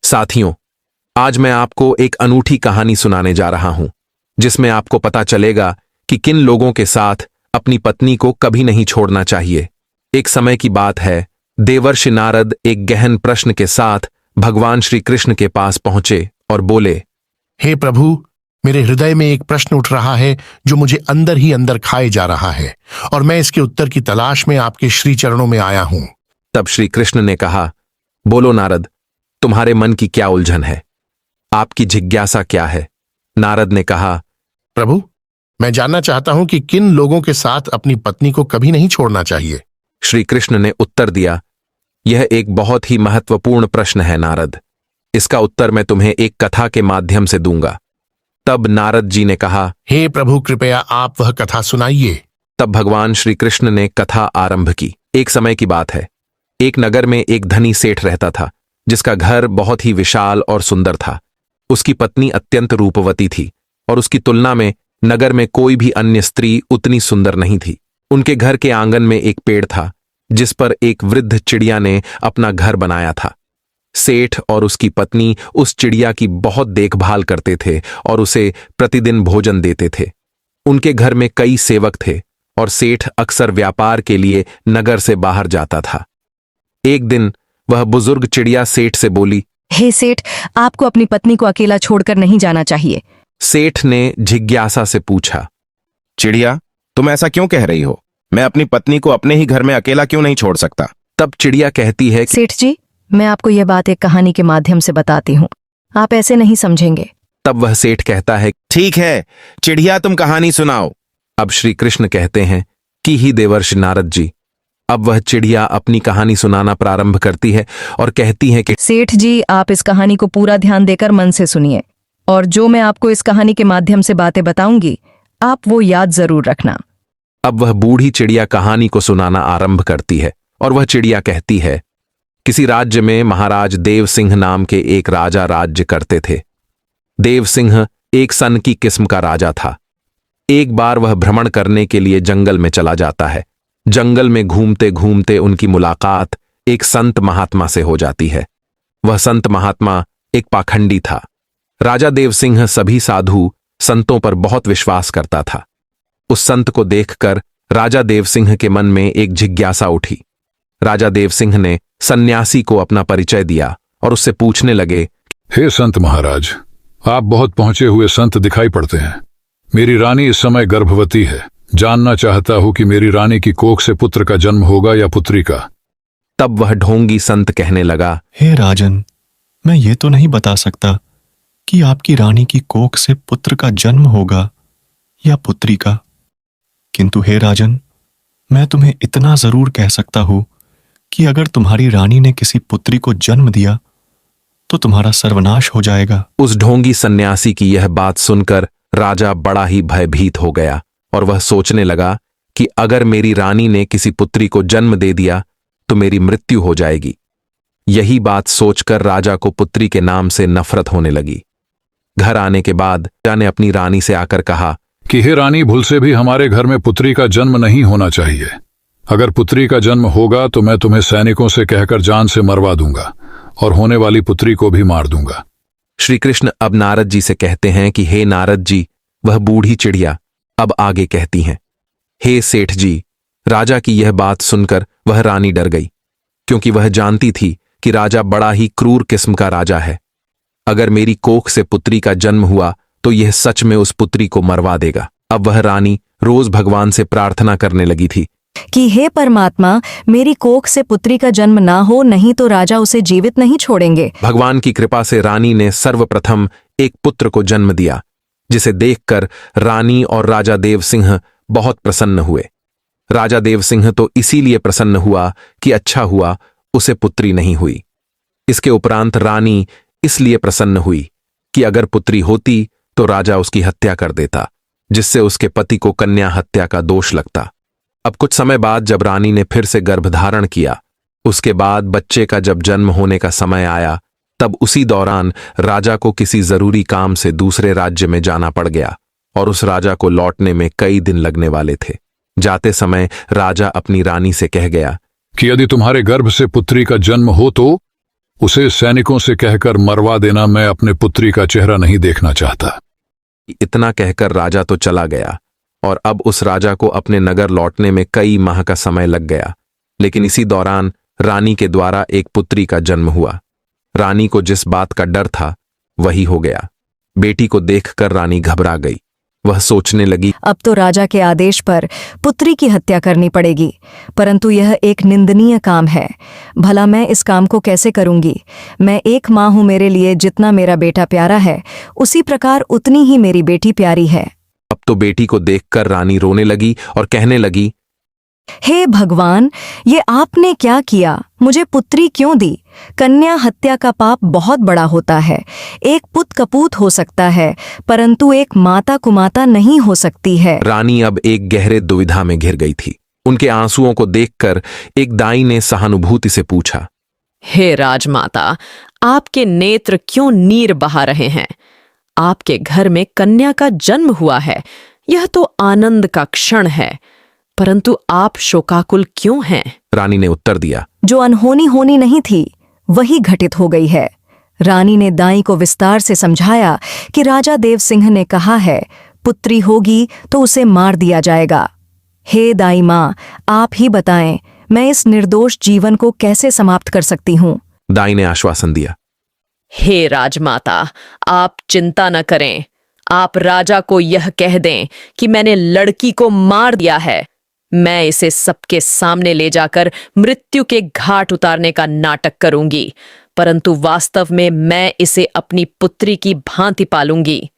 साथियों, आज मैं आपको एक अनूठी कहानी सुनाने जा रहा हूं, जिसमें आपको पता चलेगा कि किन लोगों के साथ अपनी पत्नी को कभी नहीं छोड़ना चाहिए। एक समय की बात है, देवर्षि नारद एक गहन प्रश्न के साथ भगवान श्री कृष्ण के पास पहुंचे और बोले, हे प्रभु, मेरे हृदय में एक प्रश्न उठ रहा है जो मुझे अंदर ही अंदर खाए जा रहा है और मैं इसके उत्तर की तलाश में आपके श्री चरणों में आया हूं। तब श्री कृष्ण ने कहा, बोलो नारद, तुम्हारे मन की क्या उलझन है? आपकी जिज्ञासा क्या है? नारद ने कहा, प्रभु, मैं जानना चाहता हूं कि किन लोगों के साथ अपनी पत्नी को कभी नहीं छोड़ना चाहिए। श्री कृष्ण ने उत्तर दिया, यह एक बहुत ही महत्वपूर्ण प्रश्न है नारद। इसका उत्तर मैं तुम्हें एक कथा के माध्यम से दूंगा। तब नारद जी ने कहा, हे प्रभु, कृपया आप वह कथा सुनाइए। तब भगवान श्री कृष्ण ने कथा आरंभ की। एक समय की बात है, एक नगर में एक धनी सेठ रहता था, जिसका घर बहुत ही विशाल और सुंदर था। उसकी पत्नी अत्यंत रूपवती थी और उसकी तुलना में नगर में कोई भी अन्य स्त्री उतनी सुंदर नहीं थी। उनके घर के आंगन में एक पेड़ था, जिस पर एक वृद्ध चिड़िया ने अपना घर बनाया था। सेठ और उसकी पत्नी उस चिड़िया की बहुत देखभाल करते थे और उसे प्रतिदिन भोजन देते थे। उनके घर में कई सेवक थे और सेठ अक्सर व्यापार के लिए नगर से बाहर जाता था। एक दिन वह बुजुर्ग चिड़िया सेठ से बोली, हे सेठ, आपको अपनी पत्नी को अकेला छोड़कर नहीं जाना चाहिए। सेठ ने जिज्ञासा से पूछा, चिड़िया, तुम ऐसा क्यों कह रही हो? मैं अपनी पत्नी को अपने ही घर में अकेला क्यों नहीं छोड़ सकता? तब चिड़िया कहती है, सेठ जी, मैं आपको यह बात एक कहानी के माध्यम से बताती हूँ, आप ऐसे नहीं समझेंगे। तब वह सेठ कहता है, ठीक है चिड़िया, तुम कहानी सुनाओ। अब श्री कृष्ण कहते हैं कि ही देवर्षि नारद जी। अब वह चिड़िया अपनी कहानी सुनाना प्रारंभ करती है और कहती है कि सेठ जी, आप इस कहानी को पूरा ध्यान देकर मन से सुनिए और जो मैं आपको इस कहानी के माध्यम से बातें बताऊंगी, आप वो याद जरूर रखना। अब वह बूढ़ी चिड़िया कहानी को सुनाना आरंभ करती है और वह चिड़िया कहती है, किसी राज्य में महाराज देव सिंह नाम के एक राजा राज्य करते थे। देव सिंह एक सन की किस्म का राजा था। एक बार वह भ्रमण करने के लिए जंगल में चला जाता है। जंगल में घूमते घूमते उनकी मुलाकात एक संत महात्मा से हो जाती है। वह संत महात्मा एक पाखंडी था। राजा देव सिंह सभी साधु संतों पर बहुत विश्वास करता था। उस संत को देखकर राजा देव सिंह के मन में एक जिज्ञासा उठी। राजा देव सिंह ने सन्यासी को अपना परिचय दिया और उससे पूछने लगे, हे संत महाराज, आप बहुत पहुंचे हुए संत दिखाई पड़ते हैं। मेरी रानी इस समय गर्भवती है। जानना चाहता हूं कि मेरी रानी की कोख से पुत्र का जन्म होगा या पुत्री का। तब वह ढोंगी संत कहने लगा, हे राजन, मैं ये तो नहीं बता सकता कि आपकी रानी की कोख से पुत्र का जन्म होगा या पुत्री का, किंतु हे राजन, मैं तुम्हें इतना जरूर कह सकता हूं कि अगर तुम्हारी रानी ने किसी पुत्री को जन्म दिया तो तुम्हारा सर्वनाश हो जाएगा। उस ढोंगी सन्यासी की यह बात सुनकर राजा बड़ा ही भयभीत हो गया और वह सोचने लगा कि अगर मेरी रानी ने किसी पुत्री को जन्म दे दिया तो मेरी मृत्यु हो जाएगी। यही बात सोचकर राजा को पुत्री के नाम से नफरत होने लगी। घर आने के बाद राजा ने अपनी रानी से आकर कहा कि हे रानी, भूल से भी हमारे घर में पुत्री का जन्म नहीं होना चाहिए। अगर पुत्री का जन्म होगा तो मैं तुम्हें सैनिकों से कहकर जान से मरवा दूंगा और होने वाली पुत्री को भी मार दूंगा। श्री कृष्ण अब नारद जी से कहते हैं कि हे नारद जी, वह बूढ़ी चिड़िया अब आगे कहती हैं, हे सेठ जी। राजा की यह बात सुनकर वह रानी डर गई, क्योंकि वह जानती थी कि राजा बड़ा ही क्रूर किस्म का राजा है। अगर मेरी कोख से पुत्री का जन्म हुआ तो यह सच में उस पुत्री को मरवा देगा। अब वह रानी रोज भगवान से प्रार्थना करने लगी थी कि हे परमात्मा, मेरी कोख से पुत्री का जन्म ना हो, नहीं तो राजा उसे जीवित नहीं छोड़ेंगे। भगवान की कृपा से रानी ने सर्वप्रथम एक पुत्र को जन्म दिया, जिसे देखकर रानी और राजा देव सिंह बहुत प्रसन्न हुए। राजा देव सिंह तो इसीलिए प्रसन्न हुआ कि अच्छा हुआ उसे पुत्री नहीं हुई। इसके उपरांत रानी इसलिए प्रसन्न हुई कि अगर पुत्री होती तो राजा उसकी हत्या कर देता, जिससे उसके पति को कन्या हत्या का दोष लगता। अब कुछ समय बाद जब रानी ने फिर से गर्भधारण किया, उसके बाद बच्चे का जब जन्म होने का समय आया, तब उसी दौरान राजा को किसी जरूरी काम से दूसरे राज्य में जाना पड़ गया और उस राजा को लौटने में कई दिन लगने वाले थे। जाते समय राजा अपनी रानी से कह गया कि यदि तुम्हारे गर्भ से पुत्री का जन्म हो तो उसे सैनिकों से कहकर मरवा देना। मैं अपने पुत्री का चेहरा नहीं देखना चाहता। इतना कहकर राजा तो चला गया और अब उस राजा को अपने नगर लौटने में कई माह का समय लग गया। लेकिन इसी दौरान रानी के द्वारा एक पुत्री का जन्म हुआ। रानी को जिस बात का डर था वही हो गया। बेटी को देखकर रानी घबरा गई। वह सोचने लगी, अब तो राजा के आदेश पर पुत्री की हत्या करनी पड़ेगी, परंतु यह एक निंदनीय काम है। भला मैं इस काम को कैसे करूंगी? मैं एक माँ हूं, मेरे लिए जितना मेरा बेटा प्यारा है उसी प्रकार उतनी ही मेरी बेटी प्यारी है। अब तो बेटी को देखकर रानी रोने लगी और कहने लगी, हे भगवान, ये आपने क्या किया? मुझे पुत्री क्यों दी? कन्या हत्या का पाप बहुत बड़ा होता है। एक पुत कपूत हो सकता है, परंतु एक माता कुमाता नहीं हो सकती है। रानी अब एक गहरे दुविधा में घिर गई थी। उनके आंसुओं को देखकर एक दाई ने सहानुभूति से पूछा, हे राजमाता, आपके नेत्र क्यों नीर बहा रहे हैं? आपके घर में कन्या का जन्म हुआ है, यह तो आनंद का क्षण है, परंतु आप शोकाकुल क्यों हैं? रानी ने उत्तर दिया, जो अनहोनी होनी नहीं थी वही घटित हो गई है। रानी ने दाई को विस्तार से समझाया कि राजा देव सिंह ने कहा है पुत्री होगी तो उसे मार दिया जाएगा। हे दाई माँ, आप ही बताएं, मैं इस निर्दोष जीवन को कैसे समाप्त कर सकती हूँ? दाई ने आश्वासन दिया, हे राजमाता, आप चिंता न करें। आप राजा को यह कह दें कि मैंने लड़की को मार दिया है। मैं इसे सबके सामने ले जाकर मृत्यु के घाट उतारने का नाटक करूंगी, परंतु वास्तव में मैं इसे अपनी पुत्री की भांति पालूंगी।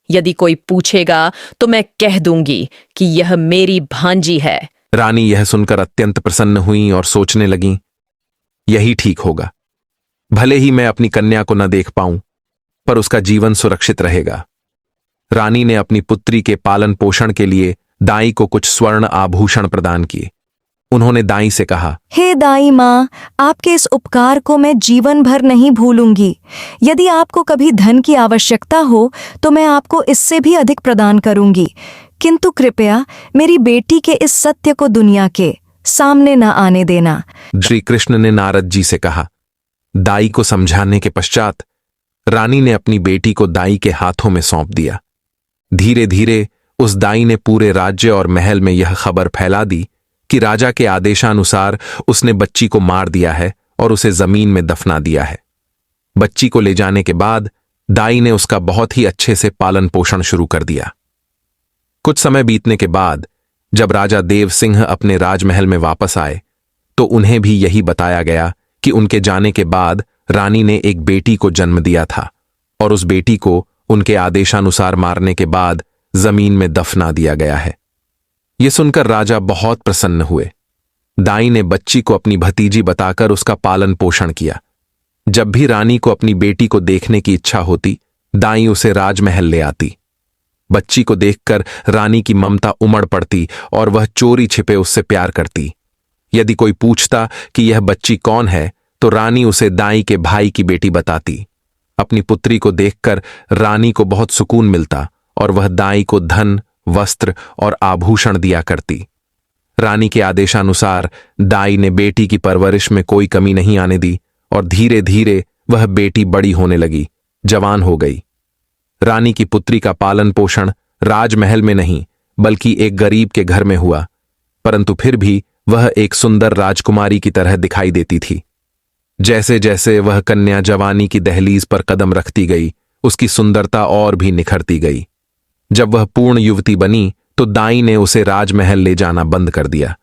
यदि कोई पूछेगा तो मैं कह दूंगी कि यह मेरी भांजी है। रानी यह सुनकर अत्यंत प्रसन्न हुई और सोचने लगी, यही ठीक होगा। भले ही मैं अपनी कन्या को न देख पाऊं, पर उसका जीवन सुरक्षित रहेगा। रानी ने अपनी पुत्री के पालन पोषण के लिए दाई को कुछ स्वर्ण आभूषण प्रदान किए। उन्होंने दाई से कहा, हे दाई माँ, आपके इस उपकार को मैं जीवन भर नहीं भूलूंगी। यदि आपको कभी धन की आवश्यकता हो तो मैं आपको इससे भी अधिक प्रदान करूंगी, किंतु कृपया मेरी बेटी के इस सत्य को दुनिया के सामने न आने देना। श्री कृष्ण ने नारद जी से कहा। दाई को समझाने के पश्चात रानी ने अपनी बेटी को दाई के हाथों में सौंप दिया। धीरे धीरे उस दाई ने पूरे राज्य और महल में यह खबर फैला दी कि राजा के आदेशानुसार उसने बच्ची को मार दिया है और उसे जमीन में दफना दिया है। बच्ची को ले जाने के बाद दाई ने उसका बहुत ही अच्छे से पालन पोषण शुरू कर दिया। कुछ समय बीतने के बाद जब राजा देव सिंह अपने राजमहल में वापस आए तो उन्हें भी यही बताया गया कि उनके जाने के बाद रानी ने एक बेटी को जन्म दिया था और उस बेटी को उनके आदेशानुसार मारने के बाद जमीन में दफना दिया गया है। यह सुनकर राजा बहुत प्रसन्न हुए। दाई ने बच्ची को अपनी भतीजी बताकर उसका पालन पोषण किया। जब भी रानी को अपनी बेटी को देखने की इच्छा होती, दाई उसे राजमहल ले आती। बच्ची को देखकर रानी की ममता उमड़ पड़ती और वह चोरी छिपे उससे प्यार करती। यदि कोई पूछता कि यह बच्ची कौन है तो रानी उसे दाई के भाई की बेटी बताती। अपनी पुत्री को देखकर रानी को बहुत सुकून मिलता और वह दाई को धन, वस्त्र और आभूषण दिया करती। रानी के आदेशानुसार दाई ने बेटी की परवरिश में कोई कमी नहीं आने दी और धीरे धीरे वह बेटी बड़ी होने लगी, जवान हो गई। रानी की पुत्री का पालन पोषण राजमहल में नहीं बल्कि एक गरीब के घर में हुआ, परंतु फिर भी वह एक सुंदर राजकुमारी की तरह दिखाई देती थी। जैसे जैसे वह कन्या जवानी की दहलीज पर कदम रखती गई, उसकी सुंदरता और भी निखरती गई। जब वह पूर्ण युवती बनी तो दाई ने उसे राजमहल ले जाना बंद कर दिया।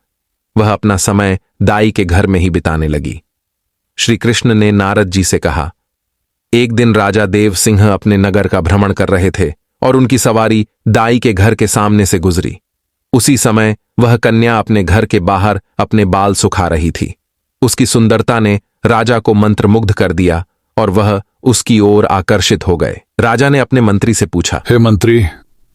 वह अपना समय दाई के घर में ही बिताने लगी। श्री कृष्ण ने नारद जी से कहा, एक दिन राजा देव सिंह अपने नगर का भ्रमण कर रहे थे और उनकी सवारी दाई के घर के सामने से गुजरी। उसी समय वह कन्या अपने घर के बाहर अपने बाल सुखा रही थी। उसकी सुंदरता ने राजा को मंत्रमुग्ध कर दिया और वह उसकी ओर आकर्षित हो गए। राजा ने अपने मंत्री से पूछा, हे मंत्री,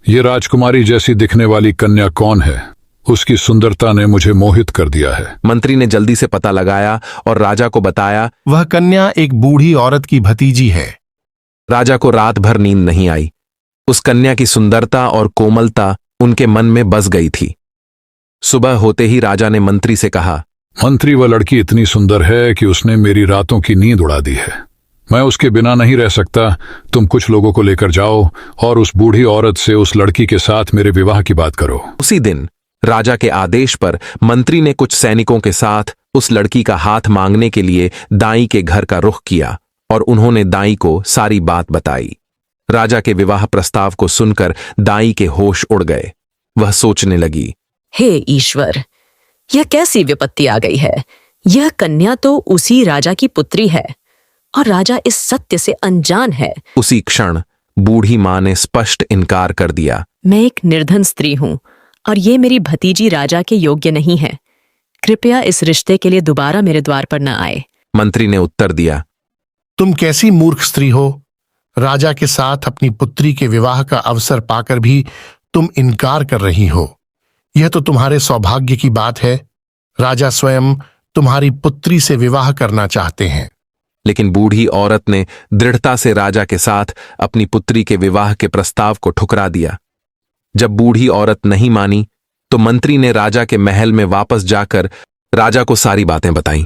ये राजकुमारी जैसी दिखने वाली कन्या कौन है? उसकी सुंदरता ने मुझे मोहित कर दिया है। मंत्री ने जल्दी से पता लगाया और राजा को बताया। वह कन्या एक बूढ़ी औरत की भतीजी है। राजा को रात भर नींद नहीं आई। उस कन्या की सुंदरता और कोमलता उनके मन में बस गई थी। सुबह होते ही राजा ने मंत्री से कहा, मंत्री वह लड़की इतनी सुंदर है कि उसने मेरी रातों की नींद उड़ा दी है। मैं उसके बिना नहीं रह सकता। तुम कुछ लोगों को लेकर जाओ और उस बूढ़ी औरत से उस लड़की के साथ मेरे विवाह की बात करो। उसी दिन राजा के आदेश पर मंत्री ने कुछ सैनिकों के साथ उस लड़की का हाथ मांगने के लिए दाई के घर का रुख किया और उन्होंने दाई को सारी बात बताई। राजा के विवाह प्रस्ताव को सुनकर दाई के होश उड़ गए। वह सोचने लगी, हे ईश्वर, यह कैसी विपत्ति आ गई है। यह कन्या तो उसी राजा की पुत्री है और राजा इस सत्य से अनजान है। उसी क्षण बूढ़ी मां ने स्पष्ट इनकार कर दिया। मैं एक निर्धन स्त्री हूं और ये मेरी भतीजी राजा के योग्य नहीं है। कृपया इस रिश्ते के लिए दोबारा मेरे द्वार पर न आए। मंत्री ने उत्तर दिया, तुम कैसी मूर्ख स्त्री हो। राजा के साथ अपनी पुत्री के विवाह का अवसर पाकर भी तुम इनकार कर रही हो। यह तो तुम्हारे सौभाग्य की बात है। राजा स्वयं तुम्हारी पुत्री से विवाह करना चाहते हैं। लेकिन बूढ़ी औरत ने दृढ़ता से राजा के साथ अपनी पुत्री के विवाह के प्रस्ताव को ठुकरा दिया। जब बूढ़ी औरत नहीं मानी तो मंत्री ने राजा के महल में वापस जाकर राजा को सारी बातें बताईं।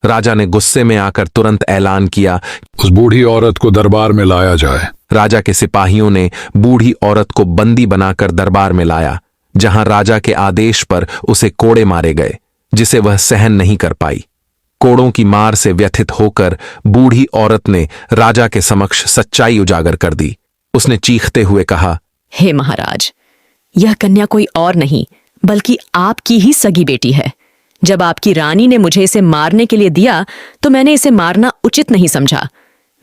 राजा ने गुस्से में आकर तुरंत ऐलान किया, उस बूढ़ी औरत को दरबार में लाया जाए। राजा के सिपाहियों ने बूढ़ी औरत को बंदी बनाकर दरबार में लाया, जहां राजा के आदेश पर उसे कोड़े मारे गए, जिसे वह सहन नहीं कर पाई। कोड़ों की मार से व्यथित होकर बूढ़ी औरत ने राजा के समक्ष सच्चाई उजागर कर दी। उसने चीखते हुए कहा, हे महाराज, यह कन्या कोई और नहीं बल्कि आपकी ही सगी बेटी है। जब आपकी रानी ने मुझे इसे मारने के लिए दिया तो मैंने इसे मारना उचित नहीं समझा।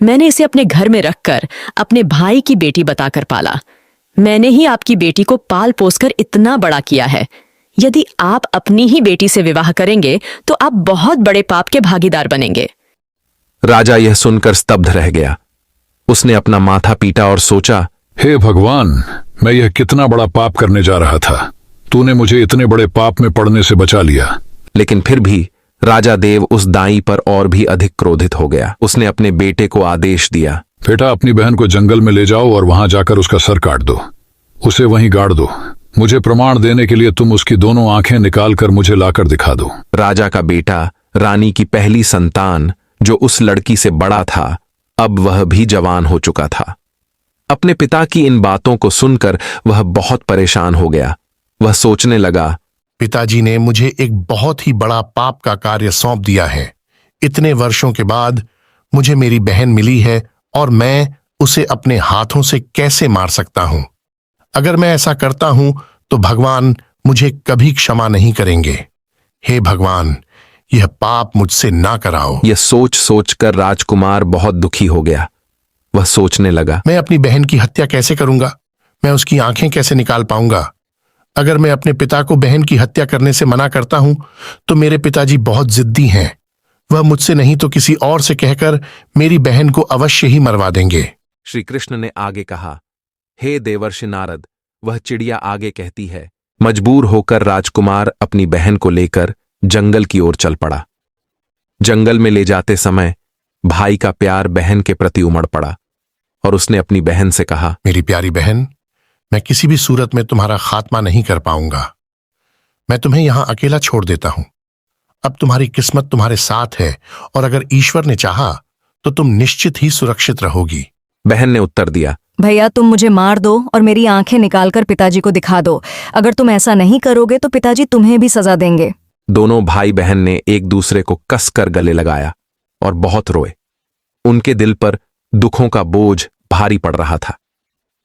मैंने इसे अपने घर में रखकर अपने भाई की बेटी बताकर पाला। मैंने ही आपकी बेटी को पाल पोसकर इतना बड़ा किया है। यदि आप अपनी ही बेटी से विवाह करेंगे तो आप बहुत बड़े पाप के भागीदार बनेंगे। राजा यह सुनकर स्तब्ध रह गया। उसने अपना माथा पीटा और सोचा, हे भगवान, मैं यह कितना बड़ा पाप करने जा रहा था। तूने मुझे इतने बड़े पाप में पड़ने से बचा लिया। लेकिन फिर भी राजा देव उस दाई पर और भी अधिक क्रोधित हो गया। उसने अपने बेटे को आदेश दिया, बेटा, अपनी बहन को जंगल में ले जाओ और वहां जाकर उसका सर काट दो। उसे वहीं गाड़ दो। मुझे प्रमाण देने के लिए तुम उसकी दोनों आंखें निकालकर मुझे लाकर दिखा दो। राजा का बेटा, रानी की पहली संतान, जो उस लड़की से बड़ा था, अब वह भी जवान हो चुका था। अपने पिता की इन बातों को सुनकर वह बहुत परेशान हो गया। वह सोचने लगा, पिताजी ने मुझे एक बहुत ही बड़ा पाप का कार्य सौंप दिया है। इतने वर्षों के बाद मुझे मेरी बहन मिली है और मैं उसे अपने हाथों से कैसे मार सकता हूं। अगर मैं ऐसा करता हूं तो भगवान मुझे कभी क्षमा नहीं करेंगे। हे भगवान, यह पाप मुझसे ना कराओ। यह सोच सोचकर राजकुमार बहुत दुखी हो गया। वह सोचने लगा, मैं अपनी बहन की हत्या कैसे करूंगा। मैं उसकी आंखें कैसे निकाल पाऊंगा। अगर मैं अपने पिता को बहन की हत्या करने से मना करता हूं तो मेरे पिताजी बहुत जिद्दी हैं। वह मुझसे नहीं तो किसी और से कहकर मेरी बहन को अवश्य ही मरवा देंगे। श्री कृष्ण ने आगे कहा, हे देवर्षि नारद, वह चिड़िया आगे कहती है। मजबूर होकर राजकुमार अपनी बहन को लेकर जंगल की ओर चल पड़ा। जंगल में ले जाते समय भाई का प्यार बहन के प्रति उमड़ पड़ा और उसने अपनी बहन से कहा, मेरी प्यारी बहन, मैं किसी भी सूरत में तुम्हारा खात्मा नहीं कर पाऊंगा। मैं तुम्हें यहां अकेला छोड़ देता हूं। अब तुम्हारी किस्मत तुम्हारे साथ है और अगर ईश्वर ने चाहा तो तुम निश्चित ही सुरक्षित रहोगी। बहन ने उत्तर दिया, भैया, तुम मुझे मार दो और मेरी आंखें निकालकर पिताजी को दिखा दो। अगर तुम ऐसा नहीं करोगे तो पिताजी तुम्हें भी सजा देंगे। दोनों भाई बहन ने एक दूसरे को कसकर गले लगाया और बहुत रोए। उनके दिल पर दुखों का बोझ भारी पड़ रहा था।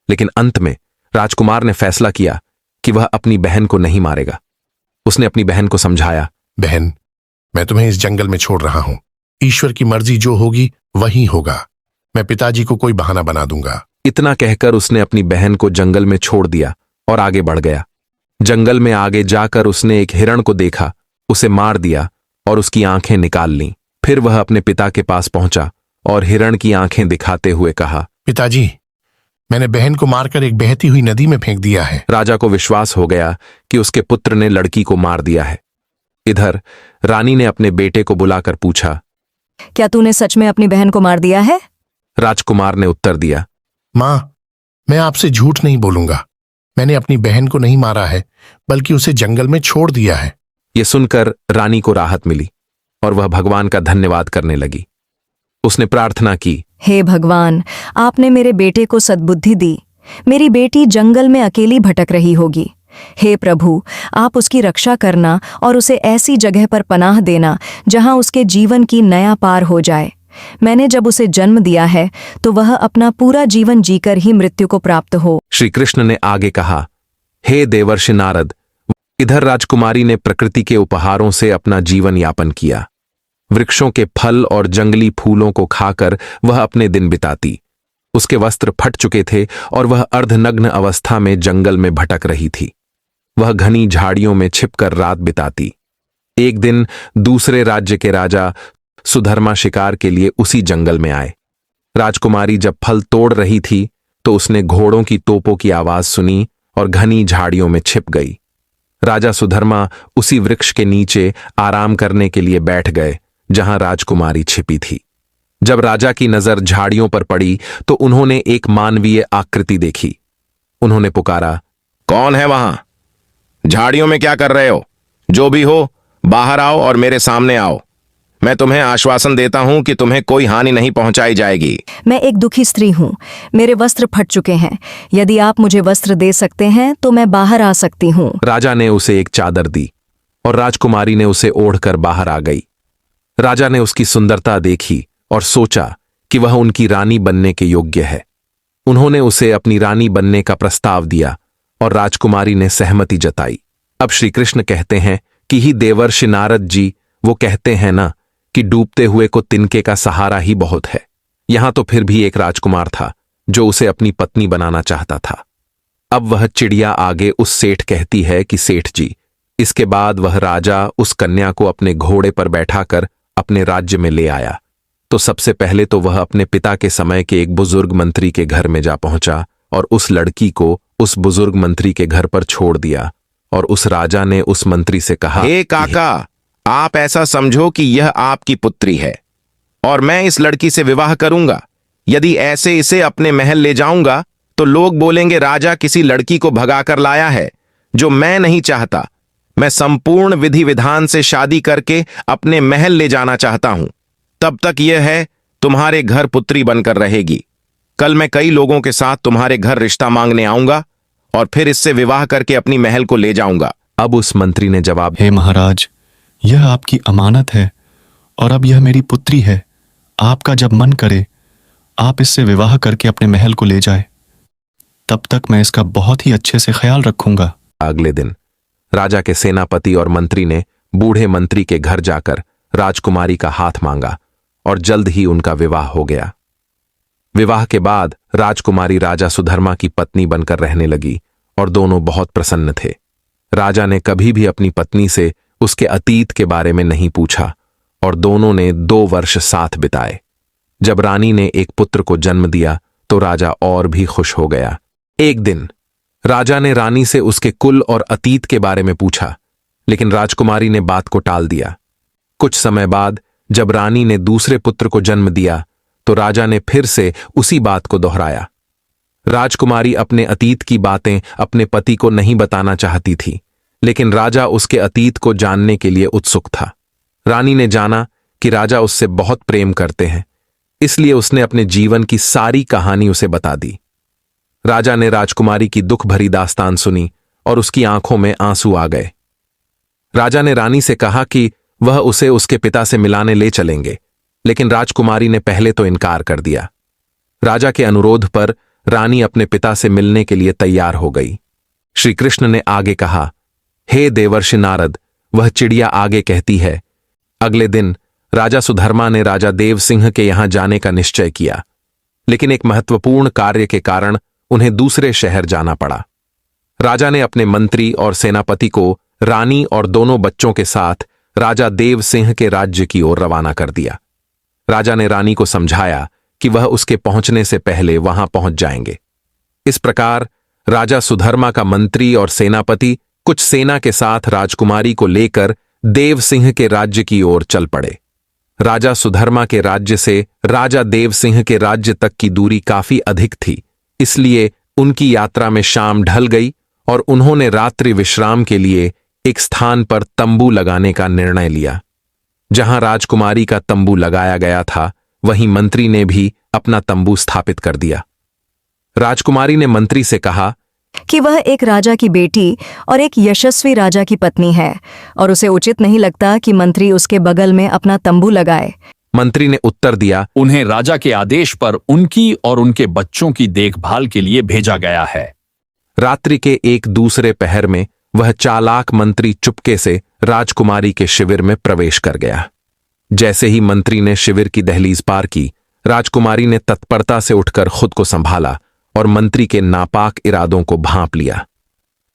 लेकिन अंत में राजकुमार ने फैसला किया कि वह अपनी बहन को नहीं मारेगा। उसने अपनी बहन को समझाया, बहन, मैं तुम्हें इस जंगल में छोड़ रहा हूं। ईश्वर की मर्जी जो होगी वही होगा। मैं पिताजी को कोई बहाना बना दूंगा। इतना कहकर उसने अपनी बहन को जंगल में छोड़ दिया और आगे बढ़ गया। जंगल में आगे जाकर उसने एक हिरण को देखा, उसे मार दिया और उसकी आंखें निकाल लीं। फिर वह अपने पिता के पास पहुंचा और हिरण की आंखें दिखाते हुए कहा, पिताजी, मैंने बहन को मारकर एक बहती हुई नदी में फेंक दिया है। राजा को विश्वास हो गया कि उसके पुत्र ने लड़की को मार दिया है। इधर रानी ने अपने बेटे को बुलाकर पूछा, क्या तूने सच में अपनी बहन को मार दिया है? राजकुमार ने उत्तर दिया, मां, मैं आपसे झूठ नहीं बोलूंगा। मैंने अपनी बहन को नहीं मारा है, बल्कि उसे जंगल में छोड़ दिया है। ये सुनकर रानी को राहत मिली और वह भगवान का धन्यवाद करने लगी। उसने प्रार्थना की, हे भगवान, आपने मेरे बेटे को सद्बुद्धि दी। मेरी बेटी जंगल में अकेली भटक रही होगी। हे प्रभु, आप उसकी रक्षा करना और उसे ऐसी जगह पर पनाह देना जहां उसके जीवन की नया पार हो जाए। मैंने जब उसे जन्म दिया है तो वह अपना पूरा जीवन जीकर ही मृत्यु को प्राप्त हो। श्री कृष्ण ने आगे कहा, हे देवर्षि नारद, इधर राजकुमारी ने प्रकृति के उपहारों से अपना जीवन यापन किया। वृक्षों के फल और जंगली फूलों को खाकर वह अपने दिन बिताती। उसके वस्त्र फट चुके थे और वह अर्धनग्न अवस्था में जंगल में भटक रही थी। वह घनी झाड़ियों में छिपकर रात बिताती। एक दिन दूसरे राज्य के राजा सुधर्मा शिकार के लिए उसी जंगल में आए। राजकुमारी जब फल तोड़ रही थी तो उसने घोड़ों की तोपों की आवाज सुनी और घनी झाड़ियों में छिप गई। राजा सुधर्मा उसी वृक्ष के नीचे आराम करने के लिए बैठ गए जहां राजकुमारी छिपी थी। जब राजा की नजर झाड़ियों पर पड़ी तो उन्होंने एक मानवीय आकृति देखी। उन्होंने पुकारा, कौन है वहां? झाड़ियों में क्या कर रहे हो? जो भी हो, बाहर आओ और मेरे सामने आओ। मैं तुम्हें आश्वासन देता हूं कि तुम्हें कोई हानि नहीं पहुंचाई जाएगी। मैं एक दुखी स्त्री हूँ। मेरे वस्त्र फट चुके हैं। यदि आप मुझे वस्त्र दे सकते हैं तो मैं बाहर आ सकती हूँ। राजा ने उसे एक चादर दी और राजकुमारी ने उसे ओढ़कर बाहर आ गई। राजा ने उसकी सुंदरता देखी और सोचा कि वह उनकी रानी बनने के योग्य है। उन्होंने उसे अपनी रानी बनने का प्रस्ताव दिया और राजकुमारी ने सहमति जताई। अब श्री कृष्ण कहते हैं कि ही देवर्षि नारद जी वो कहते हैं ना कि डूबते हुए को तिनके का सहारा ही बहुत है। यहां तो फिर भी एक राजकुमार था जो उसे अपनी पत्नी बनाना चाहता था। अब वह चिड़िया आगे उस सेठ कहती है कि सेठ जी। इसके बाद वह राजा उस कन्या को अपने घोड़े पर बैठाकर अपने राज्य में ले आया। तो सबसे पहले तो वह अपने पिता के समय के एक बुजुर्ग मंत्री के घर में जा पहुंचा और उस लड़की को उस बुजुर्ग मंत्री के घर पर छोड़ दिया। और उस राजा ने उस मंत्री से कहा, हे काका, आप ऐसा समझो कि यह आपकी पुत्री है और मैं इस लड़की से विवाह करूंगा। यदि ऐसे इसे अपने महल ले जाऊंगा तो लोग बोलेंगे राजा किसी लड़की को भगाकर लाया है, जो मैं नहीं चाहता। मैं संपूर्ण विधि विधान से शादी करके अपने महल ले जाना चाहता हूं। तब तक यह है तुम्हारे घर पुत्री बनकर रहेगी। कल मैं कई लोगों के साथ तुम्हारे घर रिश्ता मांगने आऊंगा और फिर इससे विवाह करके अपनी महल को ले जाऊंगा। अब उस मंत्री ने जवाब, हे महाराज, यह आपकी अमानत है और अब यह मेरी पुत्री है। आपका जब मन करे आप इससे विवाह करके अपने महल को ले जाए। तब तक मैं इसका बहुत ही अच्छे से ख्याल रखूंगा। अगले दिन राजा के सेनापति और मंत्री ने बूढ़े मंत्री के घर जाकर राजकुमारी का हाथ मांगा और जल्द ही उनका विवाह हो गया। विवाह के बाद राजकुमारी राजा सुधर्मा की पत्नी बनकर रहने लगी और दोनों बहुत प्रसन्न थे। राजा ने कभी भी अपनी पत्नी से उसके अतीत के बारे में नहीं पूछा और दोनों ने 2 वर्ष साथ बिताए। जब रानी ने एक पुत्र को जन्म दिया तो राजा और भी खुश हो गया। एक दिन राजा ने रानी से उसके कुल और अतीत के बारे में पूछा, लेकिन राजकुमारी ने बात को टाल दिया। कुछ समय बाद जब रानी ने दूसरे पुत्र को जन्म दिया तो राजा ने फिर से उसी बात को दोहराया। राजकुमारी अपने अतीत की बातें अपने पति को नहीं बताना चाहती थी, लेकिन राजा उसके अतीत को जानने के लिए उत्सुक था। रानी ने जाना कि राजा उससे बहुत प्रेम करते हैं, इसलिए उसने अपने जीवन की सारी कहानी उसे बता दी। राजा ने राजकुमारी की दुख भरी दास्तान सुनी और उसकी आंखों में आंसू आ गए। राजा ने रानी से कहा कि वह उसे उसके पिता से मिलाने ले चलेंगे, लेकिन राजकुमारी ने पहले तो इनकार कर दिया। राजा के अनुरोध पर रानी अपने पिता से मिलने के लिए तैयार हो गई। श्री कृष्ण ने आगे कहा, हे देवर्षि नारद, वह चिड़िया आगे कहती है, अगले दिन राजा सुधर्मा ने राजा देव सिंह के यहां जाने का निश्चय किया, लेकिन एक महत्वपूर्ण कार्य के कारण उन्हें दूसरे शहर जाना पड़ा। राजा ने अपने मंत्री और सेनापति को रानी और दोनों बच्चों के साथ राजा देव सिंह के राज्य की ओर रवाना कर दिया। राजा ने रानी को समझाया कि वह उसके पहुंचने से पहले वहां पहुंच जाएंगे। इस प्रकार राजा सुधर्मा का मंत्री और सेनापति कुछ सेना के साथ राजकुमारी को लेकर देव सिंह के राज्य की ओर चल पड़े। राजा सुधर्मा के राज्य से राजा देव सिंह के राज्य तक की दूरी काफी अधिक थी, इसलिए उनकी यात्रा में शाम ढल गई और उन्होंने रात्रि विश्राम के लिए एक स्थान पर तंबू लगाने का निर्णय लिया। जहां राजकुमारी का तंबू लगाया गया था, वहीं मंत्री ने भी अपना तंबू स्थापित कर दिया। राजकुमारी ने मंत्री से कहा कि वह एक राजा की बेटी और एक यशस्वी राजा की पत्नी है और उसे उचित नहीं लगता कि मंत्री उसके बगल में अपना तंबू लगाए। मंत्री ने उत्तर दिया, उन्हें राजा के आदेश पर उनकी और उनके बच्चों की देखभाल के लिए भेजा गया है। रात्रि के एक दूसरे पहर में वह चालाक मंत्री चुपके से राजकुमारी के शिविर में प्रवेश कर गया। जैसे ही मंत्री ने शिविर की दहलीज पार की, राजकुमारी ने तत्परता से उठकर खुद को संभाला और मंत्री के नापाक इरादों को भांप लिया।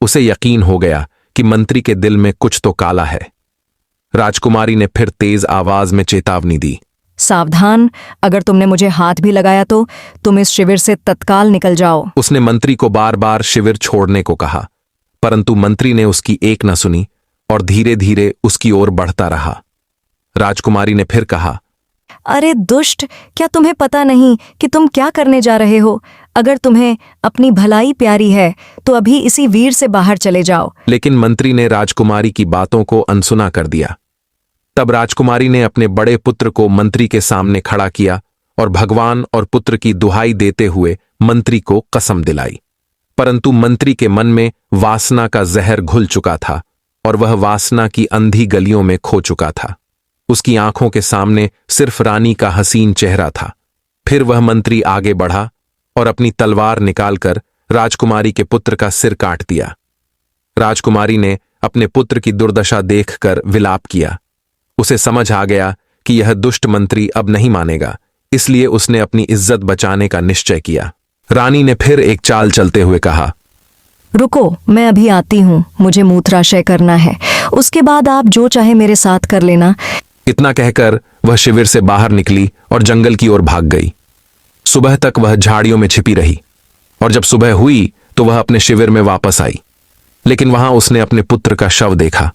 उसे यकीन हो गया कि मंत्री के दिल में कुछ तो काला है। राजकुमारी ने फिर तेज आवाज में चेतावनी दी, सावधान, अगर तुमने मुझे हाथ भी लगाया तो तुम इस शिविर से तत्काल निकल जाओ। उसने मंत्री को बार बार शिविर छोड़ने को कहा, परंतु मंत्री ने उसकी एक न सुनी और धीरे धीरे उसकी ओर बढ़ता रहा। राजकुमारी ने फिर कहा, अरे दुष्ट, क्या तुम्हें पता नहीं कि तुम क्या करने जा रहे हो? अगर तुम्हें अपनी भलाई प्यारी है तो अभी इसी वीर से बाहर चले जाओ। लेकिन मंत्री ने राजकुमारी की बातों को अनसुना कर दिया। तब राजकुमारी ने अपने बड़े पुत्र को मंत्री के सामने खड़ा किया और भगवान और पुत्र की दुहाई देते हुए मंत्री को कसम दिलाई। परंतु मंत्री के मन में वासना का जहर घुल चुका था और वह वासना की अंधी गलियों में खो चुका था। उसकी आंखों के सामने सिर्फ रानी का हसीन चेहरा था। फिर वह मंत्री आगे बढ़ा और अपनी तलवार निकालकर राजकुमारी के पुत्र का सिर काट दिया। राजकुमारी ने अपने पुत्र की दुर्दशा देखकर विलाप किया। उसे समझ आ गया कि यह दुष्ट मंत्री अब नहीं मानेगा, इसलिए उसने अपनी इज्जत बचाने का निश्चय किया। रानी ने फिर एक चाल चलते हुए कहा, रुको, मैं अभी आती हूँ, मुझे मूत्राशय करना है, उसके बाद आप जो चाहे मेरे साथ कर लेना। इतना कहकर वह शिविर से बाहर निकली और जंगल की ओर भाग गई। सुबह तक वह झाड़ियों में छिपी रही और जब सुबह हुई तो वह अपने शिविर में वापस आई। लेकिन वहां उसने अपने पुत्र का शव देखा।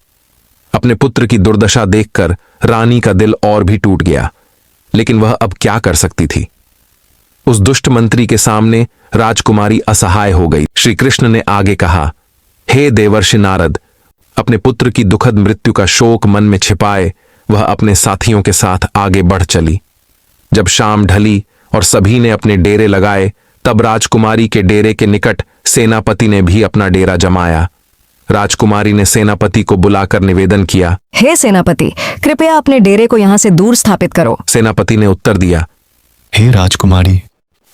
अपने पुत्र की दुर्दशा देखकर रानी का दिल और भी टूट गया, लेकिन वह अब क्या कर सकती थी? उस दुष्ट मंत्री के सामने राजकुमारी असहाय हो गई। श्री कृष्ण ने आगे कहा, हे देवर्षि नारद, अपने पुत्र की दुखद मृत्यु का शोक मन में छिपाए वह अपने साथियों के साथ आगे बढ़ चली। जब शाम ढली और सभी ने अपने डेरे लगाए, तब राजकुमारी के डेरे के निकट सेनापति ने भी अपना डेरा जमाया। राजकुमारी ने सेनापति को बुलाकर निवेदन किया, हे सेनापति, कृपया अपने डेरे को यहाँ से दूर स्थापित करो। सेनापति ने उत्तर दिया, हे राजकुमारी,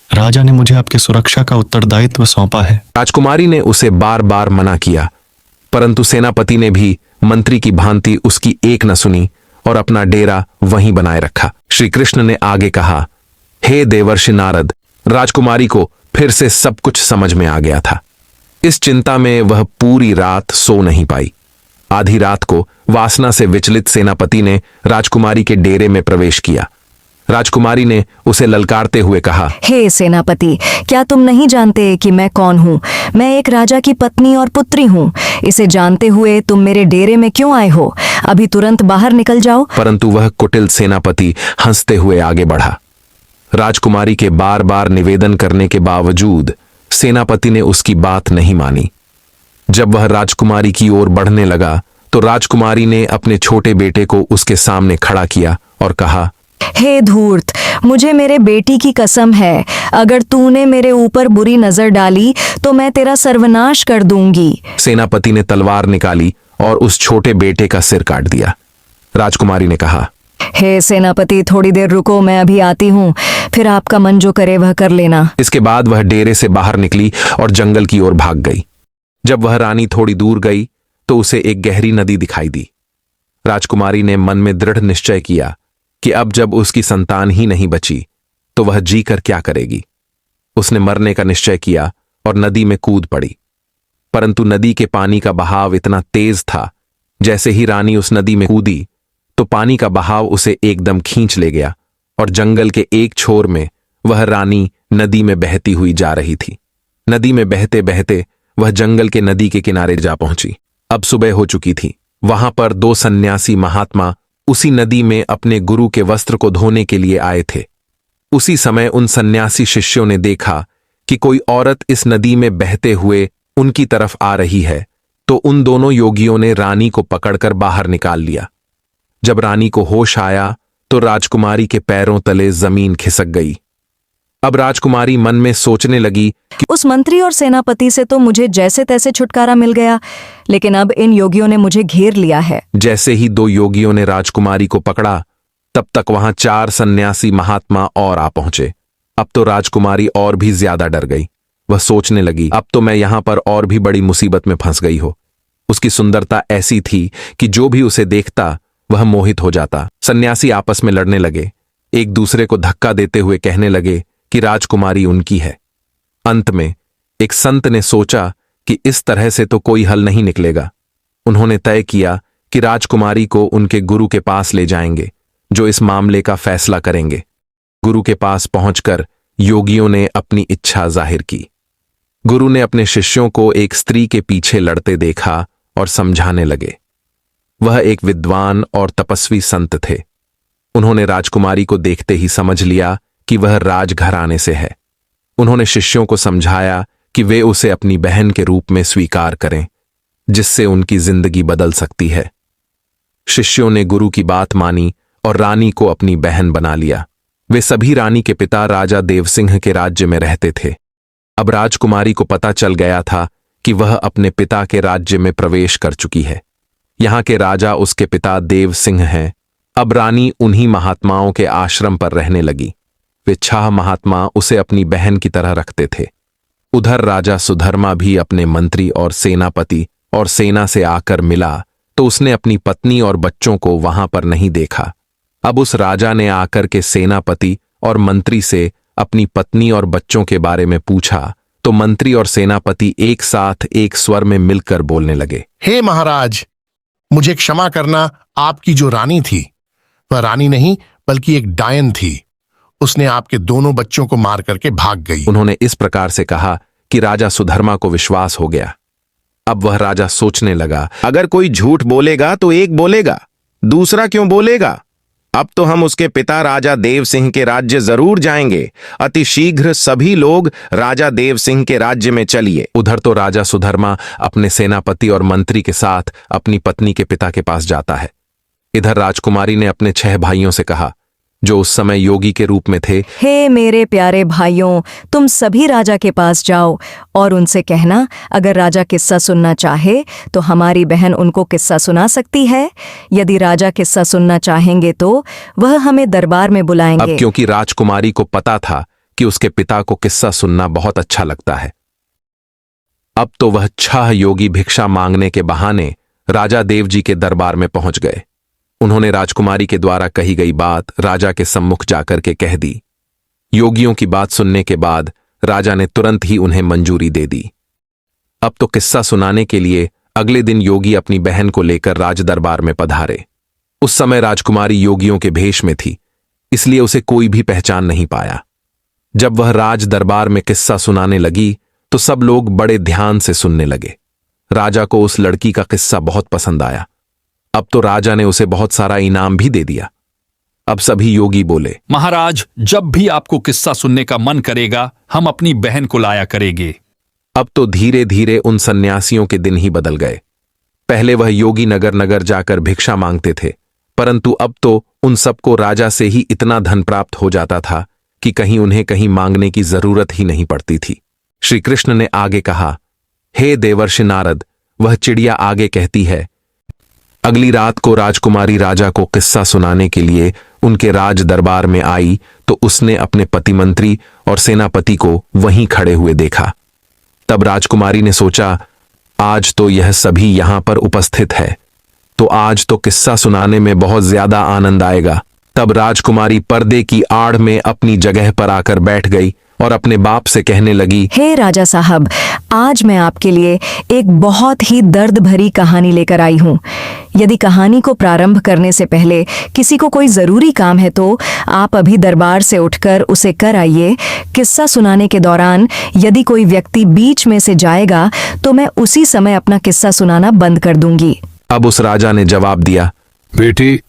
राजा ने मुझे आपकी सुरक्षा का उत्तरदायित्व सौंपा है। राजकुमारी ने उसे बार बार मना किया, परंतु सेनापति ने भी मंत्री की भांति उसकी एक न सुनी और अपना डेरा वहीं बनाए रखा। श्री कृष्ण ने आगे कहा, हे देवर्षि नारद, राजकुमारी को फिर से सब कुछ समझ में आ गया था। इस चिंता में वह पूरी रात सो नहीं पाई। आधी रात को वासना से विचलित सेनापति ने राजकुमारी के डेरे में प्रवेश किया। राजकुमारी ने उसे ललकारते हुए कहा, हे सेनापति, क्या तुम नहीं जानते कि मैं कौन हूँ? मैं एक राजा की पत्नी और पुत्री हूँ। इसे जानते हुए तुम मेरे डेरे में क्यों आए हो? अभी तुरंत बाहर निकल जाओ। परंतु वह कुटिल सेनापति हंसते हुए आगे बढ़ा। राजकुमारी के बार बार निवेदन करने के बावजूद सेनापति ने उसकी बात नहीं मानी। जब वह राजकुमारी की ओर बढ़ने लगा तो राजकुमारी ने अपने छोटे बेटे को उसके सामने खड़ा किया और कहा, हे धूर्त, मुझे मेरे बेटी की कसम है, अगर तूने मेरे ऊपर बुरी नजर डाली तो मैं तेरा सर्वनाश कर दूंगी। सेनापति ने तलवार निकाली और उस छोटे बेटे का सिर काट दिया। राजकुमारी ने कहा, हे सेनापति, थोड़ी देर रुको, मैं अभी आती हूँ, फिर आपका मन जो करे वह कर लेना। इसके बाद वह डेरे से बाहर निकली और जंगल की ओर भाग गई। जब वह रानी थोड़ी दूर गई तो उसे एक गहरी नदी दिखाई दी। राजकुमारी ने मन में दृढ़ निश्चय किया कि अब जब उसकी संतान ही नहीं बची तो वह जीकर क्या करेगी। उसने मरने का निश्चय किया और नदी में कूद पड़ी। परंतु नदी के पानी का बहाव इतना तेज था, जैसे ही रानी उस नदी में कूदी तो पानी का बहाव उसे एकदम खींच ले गया और जंगल के एक छोर में वह रानी नदी में बहती हुई जा रही थी। नदी में बहते बहते वह जंगल के नदी के किनारे जा पहुंची। अब सुबह हो चुकी थी। वहां पर दो सन्यासी महात्मा उसी नदी में अपने गुरु के वस्त्र को धोने के लिए आए थे। उसी समय उन सन्यासी शिष्यों ने देखा कि कोई औरत इस नदी में बहते हुए उनकी तरफ आ रही है, तो उन दोनों योगियों ने रानी को पकड़कर बाहर निकाल लिया। जब रानी को होश आया तो राजकुमारी के पैरों तले जमीन खिसक गई। अब राजकुमारी मन में सोचने लगी कि उस मंत्री और सेनापति से तो मुझे जैसे तैसे छुटकारा मिल गया, लेकिन अब इन योगियों ने मुझे घेर लिया है। जैसे ही दो योगियों ने राजकुमारी को पकड़ा, तब तक वहां 4 सन्यासी महात्मा और आ पहुंचे। अब तो राजकुमारी और भी ज्यादा डर गई। वह सोचने लगी, अब तो मैं यहां पर और भी बड़ी मुसीबत में फंस गई हो। उसकी सुंदरता ऐसी थी कि जो भी उसे देखता वह मोहित हो जाता। सन्यासी आपस में लड़ने लगे, एक दूसरे को धक्का देते हुए कहने लगे कि राजकुमारी उनकी है। अंत में एक संत ने सोचा कि इस तरह से तो कोई हल नहीं निकलेगा। उन्होंने तय किया कि राजकुमारी को उनके गुरु के पास ले जाएंगे, जो इस मामले का फैसला करेंगे। गुरु के पास पहुंचकर योगियों ने अपनी इच्छा जाहिर की। गुरु ने अपने शिष्यों को एक स्त्री के पीछे लड़ते देखा और समझाने लगे। वह एक विद्वान और तपस्वी संत थे। उन्होंने राजकुमारी को देखते ही समझ लिया कि वह राजघराने से है। उन्होंने शिष्यों को समझाया कि वे उसे अपनी बहन के रूप में स्वीकार करें, जिससे उनकी जिंदगी बदल सकती है। शिष्यों ने गुरु की बात मानी और रानी को अपनी बहन बना लिया। वे सभी रानी के पिता राजा देवसिंह के राज्य में रहते थे। अब राजकुमारी को पता चल गया था कि वह अपने पिता के राज्य में प्रवेश कर चुकी है। यहाँ के राजा उसके पिता देव सिंह हैं। अब रानी उन्हीं महात्माओं के आश्रम पर रहने लगी। वे 6 महात्मा उसे अपनी बहन की तरह रखते थे। उधर राजा सुधर्मा भी अपने मंत्री और सेनापति और सेना से आकर मिला तो उसने अपनी पत्नी और बच्चों को वहां पर नहीं देखा। अब उस राजा ने आकर के सेनापति और मंत्री से अपनी पत्नी और बच्चों के बारे में पूछा तो मंत्री और सेनापति एक साथ एक स्वर में मिलकर बोलने लगे, हे महाराज, मुझे क्षमा करना। आपकी जो रानी थी वह रानी नहीं बल्कि एक डायन थी। उसने आपके दोनों बच्चों को मार करके भाग गई। उन्होंने इस प्रकार से कहा कि राजा सुधर्मा को विश्वास हो गया। अब वह राजा सोचने लगा, अगर कोई झूठ बोलेगा तो एक बोलेगा, दूसरा क्यों बोलेगा? अब तो हम उसके पिता राजा देव सिंह के राज्य जरूर जाएंगे। अति शीघ्र सभी लोग राजा देव सिंह के राज्य में चलिए। उधर तो राजा सुधर्मा अपने सेनापति और मंत्री के साथ अपनी पत्नी के पिता के पास जाता है। इधर राजकुमारी ने अपने 6 भाइयों से कहा, जो उस समय योगी के रूप में थे, हे मेरे प्यारे भाइयों, तुम सभी राजा के पास जाओ और उनसे कहना, अगर राजा किस्सा सुनना चाहे तो हमारी बहन उनको किस्सा सुना सकती है। यदि राजा किस्सा सुनना चाहेंगे तो वह हमें दरबार में बुलाएंगे। अब क्योंकि राजकुमारी को पता था कि उसके पिता को किस्सा सुनना बहुत अच्छा लगता है, अब तो वह 6 योगी भिक्षा मांगने के बहाने राजा देव जी के दरबार में पहुंच गए। उन्होंने राजकुमारी के द्वारा कही गई बात राजा के सम्मुख जाकर के कह दी। योगियों की बात सुनने के बाद राजा ने तुरंत ही उन्हें मंजूरी दे दी। अब तो किस्सा सुनाने के लिए अगले दिन योगी अपनी बहन को लेकर राज दरबार में पधारे। उस समय राजकुमारी योगियों के भेष में थी, इसलिए उसे कोई भी पहचान नहीं पाया। जब वह राज दरबार में किस्सा सुनाने लगी तो सब लोग बड़े ध्यान से सुनने लगे। राजा को उस लड़की का किस्सा बहुत पसंद आया। अब तो राजा ने उसे बहुत सारा इनाम भी दे दिया। अब सभी योगी बोले, महाराज, जब भी आपको किस्सा सुनने का मन करेगा हम अपनी बहन को लाया करेंगे। अब तो धीरे धीरे उन सन्यासियों के दिन ही बदल गए। पहले वह योगी नगर नगर जाकर भिक्षा मांगते थे, परंतु अब तो उन सबको राजा से ही इतना धन प्राप्त हो जाता था कि कहीं उन्हें कहीं मांगने की जरूरत ही नहीं पड़ती थी। श्री कृष्ण ने आगे कहा, हे देवर्षि नारद, वह चिड़िया आगे कहती है, अगली रात को राजकुमारी राजा को किस्सा सुनाने के लिए उनके राज दरबार में आई तो उसने अपने पति मंत्री और सेनापति को वहीं खड़े हुए देखा। तब राजकुमारी ने सोचा, आज तो यह सभी यहां पर उपस्थित है, तो आज तो किस्सा सुनाने में बहुत ज्यादा आनंद आएगा। तब राजकुमारी पर्दे की आड़ में अपनी जगह पर आकर बैठ गई और अपने बाप से कहने लगी, हे राजा साहब, आज मैं आपके लिए एक बहुत ही दर्द भरी कहानी लेकर आई हूँ। यदि कहानी को प्रारंभ करने से पहले किसी को कोई जरूरी काम है तो आप अभी दरबार से उठकर उसे कर आइए। किस्सा सुनाने के दौरान यदि कोई व्यक्ति बीच में से जाएगा तो मैं उसी समय अपना किस्सा सुनाना बंद कर दूंगी। अब उस राजा ने जवाब दिया, बेटी,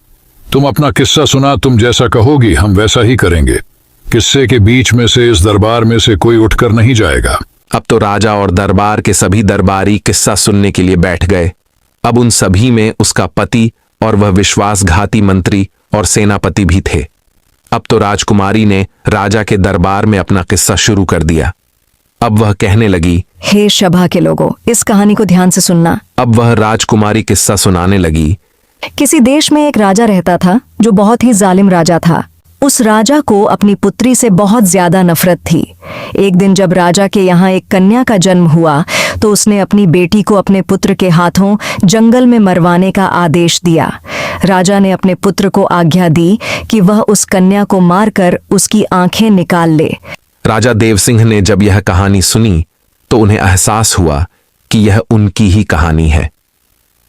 तुम अपना किस्सा सुना, तुम जैसा कहोगी हम वैसा ही करेंगे। किस्से के बीच में से इस दरबार में से कोई उठकर नहीं जाएगा। अब तो राजा और दरबार के सभी दरबारी किस्सा सुनने के लिए बैठ गए। अब उन सभी में उसका पति और वह विश्वासघाती मंत्री और सेनापति भी थे। अब तो राजकुमारी ने राजा के दरबार में अपना किस्सा शुरू कर दिया। अब वह कहने लगी, हे सभा के लोगों, इस कहानी को ध्यान से सुनना। अब वह राजकुमारी किस्सा सुनाने लगी। किसी देश में एक राजा रहता था जो बहुत ही जालिम राजा था। उस राजा को अपनी पुत्री से बहुत ज्यादा नफरत थी। एक दिन जब राजा के यहाँ एक कन्या का जन्म हुआ तो उसने अपनी बेटी को अपने पुत्र के हाथों जंगल में मरवाने का आदेश दिया। राजा ने अपने पुत्र को आज्ञा दी कि वह उस कन्या को मारकर उसकी आंखें निकाल ले। राजा देवसिंह ने जब यह कहानी सुनी तो उन्हें एहसास हुआ कि यह उनकी ही कहानी है।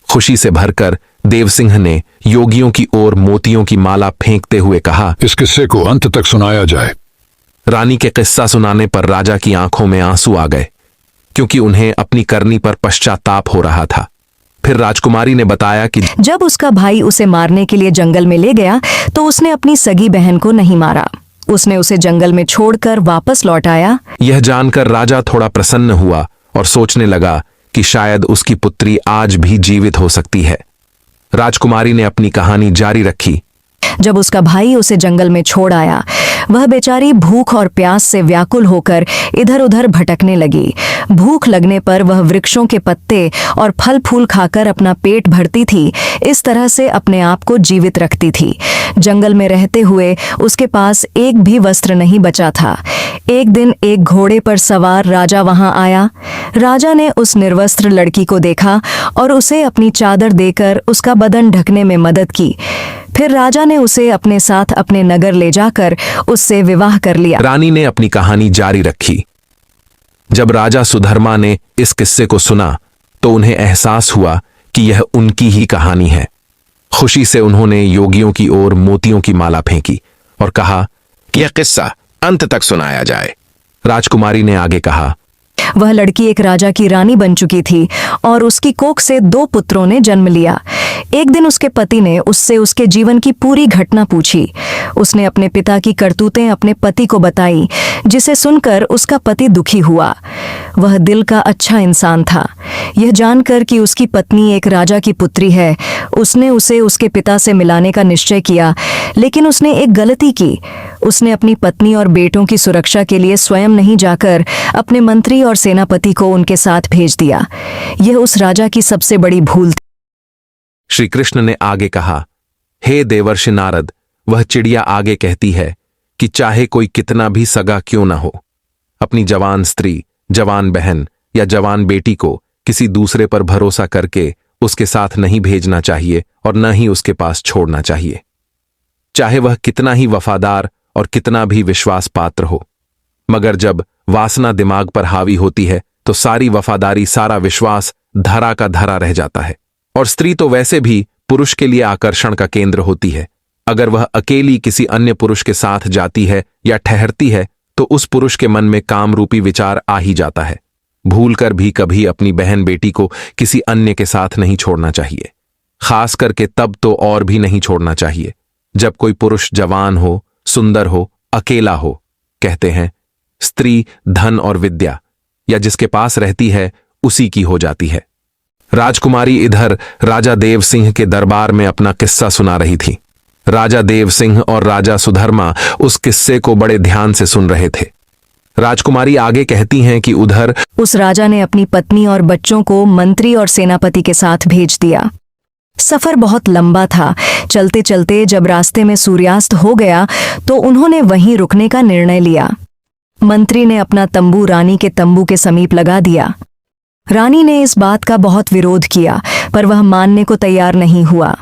खुशी से भरकर देवसिंह ने योगियों की ओर मोतियों की माला फेंकते हुए कहा, इस किस्से को अंत तक सुनाया जाए। रानी के किस्सा सुनाने पर राजा की आंखों में आंसू आ गए, क्योंकि उन्हें अपनी करनी पर पश्चाताप हो रहा था। फिर राजकुमारी ने बताया कि जब उसका भाई उसे मारने के लिए जंगल में ले गया तो उसने अपनी सगी बहन को नहीं मारा। उसने उसे जंगल में छोड़कर वापस लौट आया। यह जानकर राजा थोड़ा प्रसन्न हुआ और सोचने लगा कि शायद उसकी पुत्री आज भी जीवित हो सकती है। राजकुमारी ने अपनी कहानी जारी रखी। जब उसका भाई उसे जंगल में छोड़ आया, वह बेचारी भूख और प्यास से व्याकुल होकर इधर उधर भटकने लगी। भूख लगने पर वह वृक्षों के पत्ते और फल फूल खाकर अपना पेट भरती थी। इस तरह से अपने आप को जीवित रखती थी। जंगल में रहते हुए उसके पास एक भी वस्त्र नहीं बचा था। एक दिन एक घोड़े पर सवार राजा वहां आया। राजा ने उस निर्वस्त्र लड़की को देखा और उसे अपनी चादर देकर उसका बदन ढकने में मदद की। फिर राजा ने उसे अपने साथ अपने नगर ले जाकर उससे विवाह कर लिया। रानी ने अपनी कहानी जारी रखी। जब राजा सुधर्मा ने इस किस्से को सुना तो उन्हें एहसास हुआ कि यह उनकी ही कहानी है। खुशी से उन्होंने योगियों की ओर मोतियों की माला फेंकी और कहा, यह किस्सा अंत तक सुनाया जाए। राजकुमारी ने आगे कहा, वह लड़की एक राजा की रानी बन चुकी थी और उसकी कोख से 2 पुत्रों ने जन्म लिया। एक दिन उसके पति ने उससे उसके जीवन की पूरी घटना पूछी। उसने अपने पिता की करतूतें अपने पति को बताई, जिसे सुनकर उसका पति दुखी हुआ। वह दिल का अच्छा इंसान था। यह जानकर कि उसकी पत्नी एक राजा की पुत्री है, उसने उसे उसके पिता से मिलाने का निश्चय किया। लेकिन उसने एक गलती की। उसने अपनी पत्नी और बेटों की सुरक्षा के लिए स्वयं नहीं जाकर अपने मंत्री और सेनापति को उनके साथ भेज दिया। यह उस राजा की सबसे बड़ी भूल थी। श्री कृष्ण ने आगे कहा, हे देवर्षि नारद, वह चिड़िया आगे कहती है कि चाहे कोई कितना भी सगा क्यों न हो, अपनी जवान स्त्री, जवान बहन या जवान बेटी को किसी दूसरे पर भरोसा करके उसके साथ नहीं भेजना चाहिए और न ही उसके पास छोड़ना चाहिए, चाहे वह कितना ही वफादार और कितना भी विश्वास पात्र हो। मगर जब वासना दिमाग पर हावी होती है तो सारी वफादारी, सारा विश्वास धरा का धरा रह जाता है। और स्त्री तो वैसे भी पुरुष के लिए आकर्षण का केंद्र होती है। अगर वह अकेली किसी अन्य पुरुष के साथ जाती है या ठहरती है तो उस पुरुष के मन में काम रूपी विचार आ ही जाता है। भूलकर भी कभी अपनी बहन बेटी को किसी अन्य के साथ नहीं छोड़ना चाहिए, खास करके तब तो और भी नहीं छोड़ना चाहिए जब कोई पुरुष जवान हो, सुंदर हो, अकेला हो। कहते हैं स्त्री धन और विद्या या जिसके पास रहती है उसी की हो जाती है। राजकुमारी इधर राजा देव सिंह के दरबार में अपना किस्सा सुना रही थी। राजा देव सिंह और राजा सुधर्मा उस किस्से को बड़े ध्यान से सुन रहे थे। राजकुमारी आगे कहती हैं कि उधर उस राजा ने अपनी पत्नी और बच्चों को मंत्री और सेनापति के साथ भेज दिया। सफर बहुत लंबा था। चलते चलते जब रास्ते में सूर्यास्त हो गया तो उन्होंने वहीं रुकने का निर्णय लिया। मंत्री ने अपना तंबू रानी के तंबू के समीप लगा दिया। रानी ने इस बात का बहुत विरोध किया, पर वह मानने को तैयार नहीं हुआ।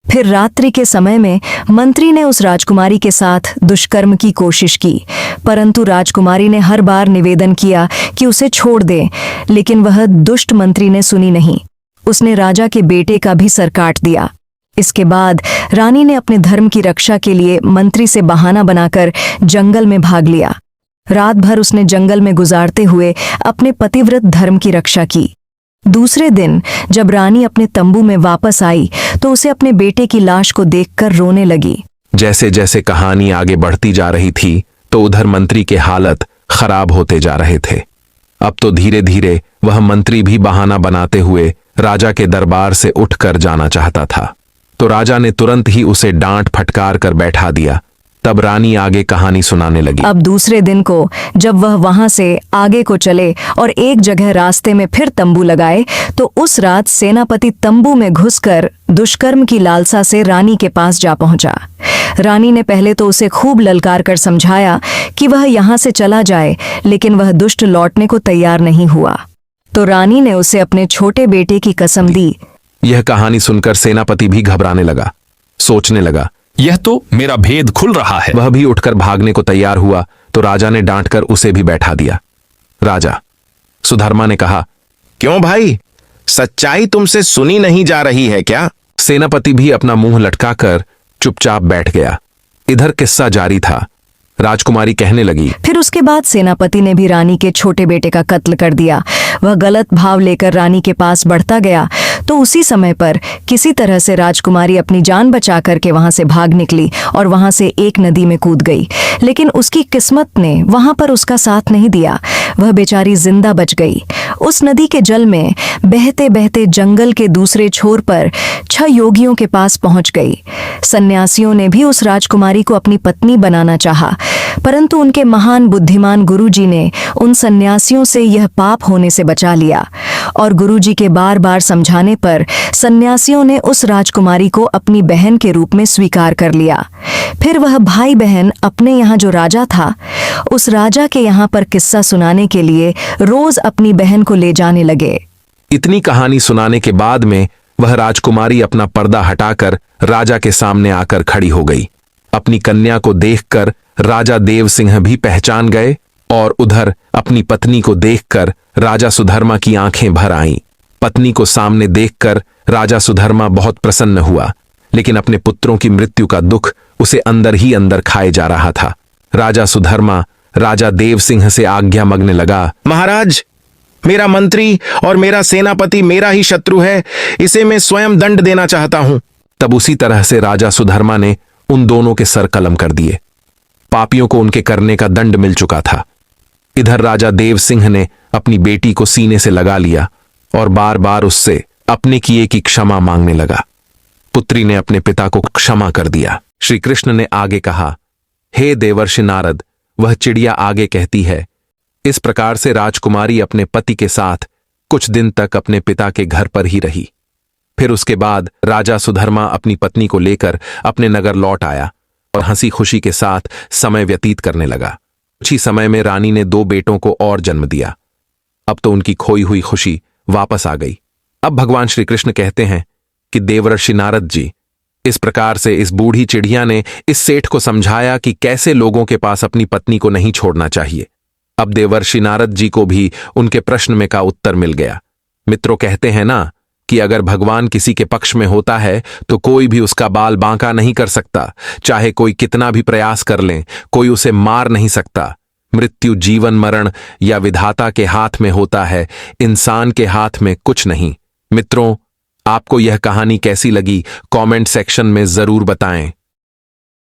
फिर रात्रि के समय में मंत्री ने उस राजकुमारी के साथ दुष्कर्म की कोशिश की, परंतु राजकुमारी ने हर बार निवेदन किया कि उसे छोड़ दे, लेकिन वह दुष्ट मंत्री ने सुनी नहीं। उसने राजा के बेटे का भी सर काट दिया। इसके बाद रानी ने अपने धर्म की रक्षा के लिए मंत्री से बहाना बनाकर जंगल में भाग लिया। रात भर उसने जंगल में गुजारते हुए अपने पतिव्रत धर्म की रक्षा की। दूसरे दिन जब रानी अपने तंबू में वापस आई तो उसे अपने बेटे की लाश को देखकर रोने लगी। जैसे जैसे कहानी आगे बढ़ती जा रही थी तो उधर मंत्री के हालत खराब होते जा रहे थे। अब तो धीरे धीरे वह मंत्री भी बहाना बनाते हुए राजा के दरबार से उठकर जाना चाहता था, तो राजा ने तुरंत ही उसे डांट फटकार कर बैठा दिया। तब रानी आगे कहानी सुनाने लगी। अब दूसरे दिन को जब वह वहां से आगे को चले और एक जगह रास्ते में फिर तंबू लगाए, तो उस रात सेनापति तंबू में घुसकर दुष्कर्म की लालसा से रानी के पास जा पहुंचा। रानी ने पहले तो उसे खूब ललकार कर समझाया कि वह यहां से चला जाए, लेकिन वह दुष्ट लौटने को तैयार नहीं हुआ। तो रानी ने उसे अपने छोटे बेटे की कसम दी। यह कहानी सुनकर सेनापति भी घबराने लगा, सोचने लगा, यह तो मेरा भेद खुल रहा है। वह भी उठकर भागने को तैयार हुआ, तो राजा ने डांटकर उसे भी बैठा दिया। राजा सुधर्मा ने कहा, क्यों भाई, सच्चाई तुमसे सुनी नहीं जा रही है क्या? सेनापति भी अपना मुंह लटकाकर चुपचाप बैठ गया। इधर किस्सा जारी था। राजकुमारी कहने लगी, फिर उसके बाद सेनापति ने भी रानी के छोटे बेटे का कत्ल कर दिया। वह गलत भाव लेकर रानी के पास बढ़ता गया, तो उसी समय पर किसी तरह से राजकुमारी अपनी जान बचा करके वहां से भाग निकली और वहां से एक नदी में कूद गई। लेकिन उसकी किस्मत ने वहां पर उसका साथ नहीं दिया। वह बेचारी जिंदा बच गई। उस नदी के जल में बहते बहते जंगल के दूसरे छोर पर 6 योगियों के पास पहुंच गई। सन्यासियों ने भी उस राजकुमारी को अपनी पत्नी बनाना चाहा, परंतु उनके महान बुद्धिमान गुरुजी ने उन सन्यासियों से यह पाप होने से बचा लिया, और गुरुजी के बार बार समझाने पर सन्यासियों ने उस राजकुमारी को अपनी बहन के रूप में स्वीकार कर लिया। फिर वह भाई बहन अपने यहाँ जो राजा था, उस राजा के यहाँ पर किस्सा सुनाने के लिए रोज अपनी बहन को ले जाने लगे। इतनी कहानी सुनाने के बाद में वह राजकुमारी अपना पर्दा हटाकर राजा के सामने आकर खड़ी हो गई। अपनी कन्या को देखकर राजा देव सिंह भी पहचान गए, और उधर अपनी पत्नी को देखकर राजा सुधर्मा की आंखें भर आईं। पत्नी को सामने देखकर राजा सुधर्मा बहुत प्रसन्न हुआ, लेकिन अपने पुत्रों की मृत्यु का दुख उसे अंदर ही अंदर खाए जा रहा था। राजा सुधर्मा राजा देव सिंह से आज्ञा मांगने लगा, महाराज, मेरा मंत्री और मेरा सेनापति मेरा ही शत्रु है, इसे मैं स्वयं दंड देना चाहता हूं। तब उसी तरह से राजा सुधर्मा ने उन दोनों के सर कलम कर दिए। पापियों को उनके करने का दंड मिल चुका था। इधर राजा देव सिंह ने अपनी बेटी को सीने से लगा लिया और बार बार उससे अपने किए की क्षमा मांगने लगा। पुत्री ने अपने पिता को क्षमा कर दिया। श्री कृष्ण ने आगे कहा, हे देवर्षि नारद, वह चिड़िया आगे कहती है, इस प्रकार से राजकुमारी अपने पति के साथ कुछ दिन तक अपने पिता के घर पर ही रही। फिर उसके बाद राजा सुधर्मा अपनी पत्नी को लेकर अपने नगर लौट आया और हंसी खुशी के साथ समय व्यतीत करने लगा। कुछ ही समय में रानी ने 2 बेटों को और जन्म दिया। अब तो उनकी खोई हुई खुशी वापस आ गई। अब भगवान श्री कृष्ण कहते हैं कि देवर्षि नारद जी, इस प्रकार से इस बूढ़ी चिड़िया ने इस सेठ को समझाया कि कैसे लोगों के पास अपनी पत्नी को नहीं छोड़ना चाहिए। अब देवर्षि नारद जी को भी उनके प्रश्न में का उत्तर मिल गया। मित्रों, कहते हैं ना कि अगर भगवान किसी के पक्ष में होता है तो कोई भी उसका बाल बांका नहीं कर सकता। चाहे कोई कितना भी प्रयास कर ले, कोई उसे मार नहीं सकता। मृत्यु जीवन मरण या विधाता के हाथ में होता है, इंसान के हाथ में कुछ नहीं। मित्रों, आपको यह कहानी कैसी लगी कमेंट सेक्शन में जरूर बताएं।